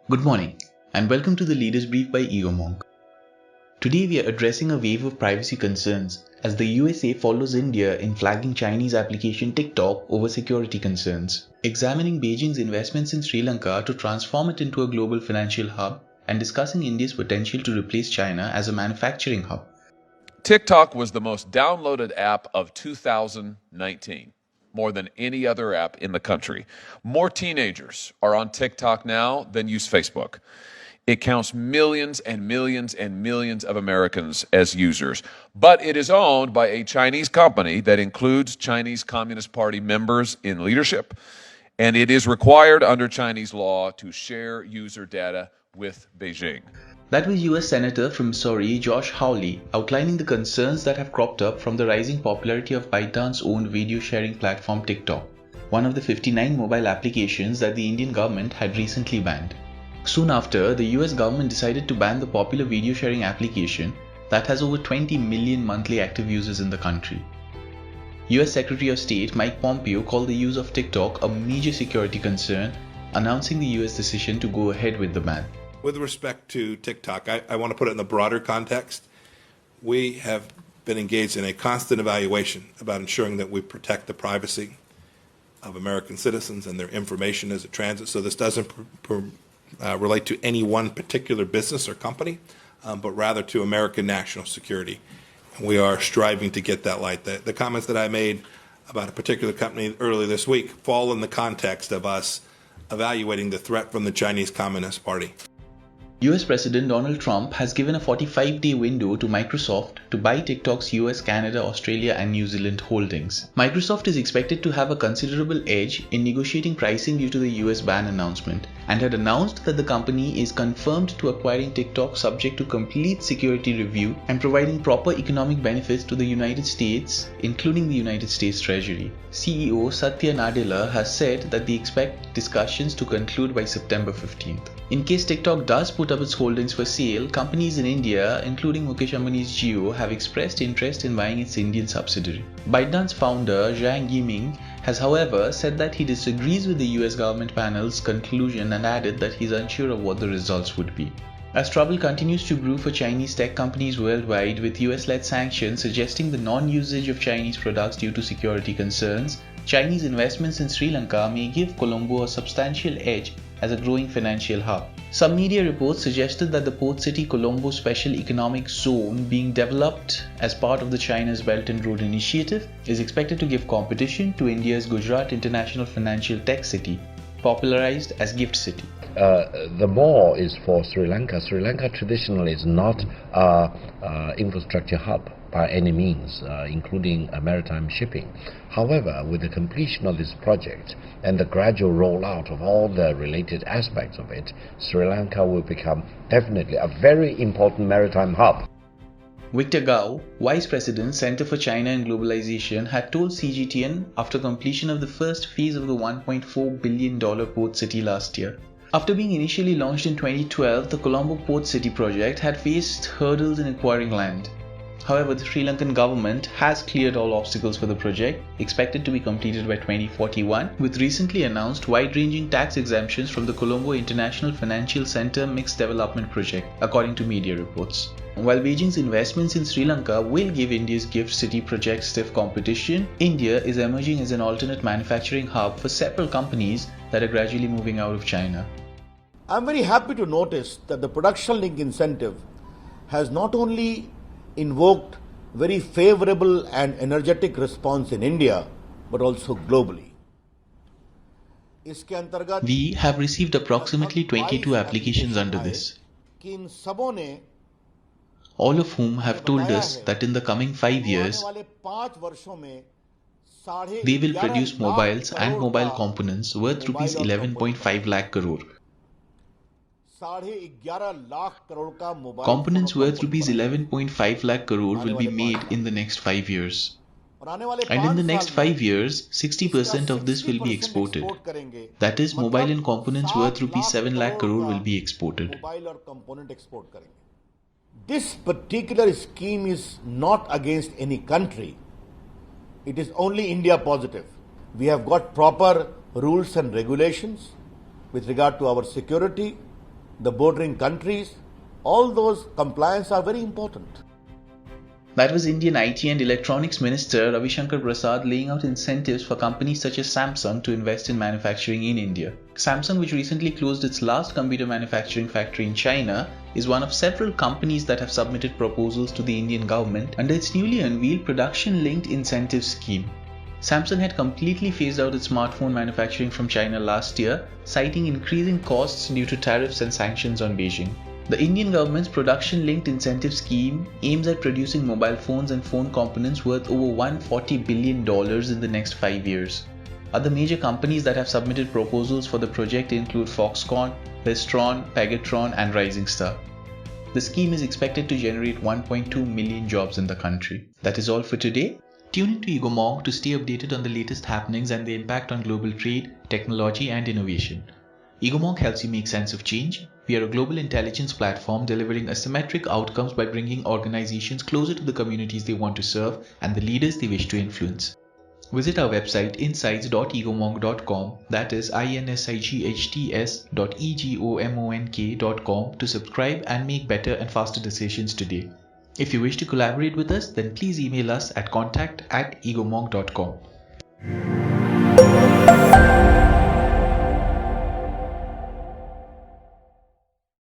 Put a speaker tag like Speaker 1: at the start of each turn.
Speaker 1: Good morning, and welcome to the Leaders Brief by Ego Monk. Today we are addressing a wave of privacy concerns as the USA follows India in flagging Chinese application TikTok over security concerns, examining Beijing's investments in Sri Lanka to transform it into a global financial hub, and discussing India's potential to replace China as a manufacturing hub.
Speaker 2: TikTok was the most downloaded app of 2019, more than any other app in the country. More teenagers are on TikTok now than use Facebook. It counts millions and millions and millions of Americans as users, but it is owned by a Chinese company that includes Chinese Communist Party members in leadership, and it is required under Chinese law to share user data with Beijing.
Speaker 1: That was US Senator from Missouri Josh Hawley outlining the concerns that have cropped up from the rising popularity of ByteDance-owned video sharing platform TikTok, one of the 59 mobile applications that the Indian government had recently banned. Soon after, the US government decided to ban the popular video sharing application that has over 20 million monthly active users in the country. US Secretary of State Mike Pompeo called the use of TikTok a major security concern, announcing the US decision to go ahead with the ban.
Speaker 3: With respect to TikTok, I want to put it in the broader context. We have been engaged in a constant evaluation about ensuring that we protect the privacy of American citizens and their information as it transits. So this doesn't relate to any one particular business or company, but rather to American national security. And we are striving to get that light. The comments that I made about a particular company earlier this week fall in the context of us evaluating the threat from the Chinese Communist Party.
Speaker 1: US President Donald Trump has given a 45-day window to Microsoft to buy TikTok's US, Canada, Australia and New Zealand holdings. Microsoft is expected to have a considerable edge in negotiating pricing due to the US ban announcement, and had announced that the company is confirmed to acquiring TikTok subject to complete security review and providing proper economic benefits to the United States, including the United States Treasury. CEO Satya Nadella has said that they expect discussions to conclude by September 15th. In case TikTok does put up its holdings for sale, companies in India, including Mukesh Ambani's Jio, have expressed interest in buying its Indian subsidiary. ByteDance founder Zhang Yiming has however said that he disagrees with the US government panel's conclusion and added that he's unsure of what the results would be. As trouble continues to brew for Chinese tech companies worldwide, with US-led sanctions suggesting the non-usage of Chinese products due to security concerns, Chinese investments in Sri Lanka may give Colombo a substantial edge as a growing financial hub. Some media reports suggested that the port city Colombo Special Economic Zone being developed as part of the China's Belt and Road Initiative is expected to give competition to India's Gujarat International Financial Tech City, popularized as Gift City.
Speaker 4: The more is for Sri Lanka. Sri Lanka traditionally is not an infrastructure hub by any means, including maritime shipping. However, with the completion of this project and the gradual rollout of all the related aspects of it, Sri Lanka will become definitely a very important maritime hub.
Speaker 1: Victor Gao, Vice President, Center for China and Globalization, had told CGTN after completion of the first phase of the $1.4 billion port city last year. After being initially launched in 2012, the Colombo Port City project had faced hurdles in acquiring land. However, the Sri Lankan government has cleared all obstacles for the project, expected to be completed by 2041, with recently announced wide-ranging tax exemptions from the Colombo International Financial Center Mixed Development Project, according to media reports. While Beijing's investments in Sri Lanka will give India's Gift City project stiff competition, India is emerging as an alternate manufacturing hub for several companies that are gradually moving out of China.
Speaker 5: I'm very happy to notice that the production link incentive has not only invoked very favorable and energetic response in India, but also globally.
Speaker 1: We have received approximately 22 applications under this, all of whom have told us that in the coming 5 years, they will produce mobiles and mobile components worth Rs 11.5 lakh crore. Components worth Rs 11.5 lakh crore will be made in the next 5 years. And in the next 5 years, 60% of this will be exported. That is, mobile and components worth Rs 7 lakh crore will be exported.
Speaker 5: This particular scheme is not against any country. It is only India positive. We have got proper rules and regulations with regard to our security, the bordering countries, all those compliance are very important.
Speaker 1: That was Indian IT and Electronics Minister Ravi Shankar Prasad laying out incentives for companies such as Samsung to invest in manufacturing in India. Samsung, which recently closed its last computer manufacturing factory in China, is one of several companies that have submitted proposals to the Indian government under its newly unveiled production-linked incentive scheme. Samsung had completely phased out its smartphone manufacturing from China last year, citing increasing costs due to tariffs and sanctions on Beijing. The Indian government's production-linked incentive scheme aims at producing mobile phones and phone components worth over $140 billion in the next 5 years. Other major companies that have submitted proposals for the project include Foxconn, Wistron, Pegatron and Rising Star. The scheme is expected to generate 1.2 million jobs in the country. That is all for today. Tune into Egomog to stay updated on the latest happenings and the impact on global trade, technology and innovation. Egomog helps you make sense of change. We are a global intelligence platform delivering asymmetric outcomes by bringing organizations closer to the communities they want to serve and the leaders they wish to influence. Visit our website insights.egomog.com, that is insights.egomonk.com, to subscribe and make better and faster decisions today. If you wish to collaborate with us, then please email us at contact@egomog.com.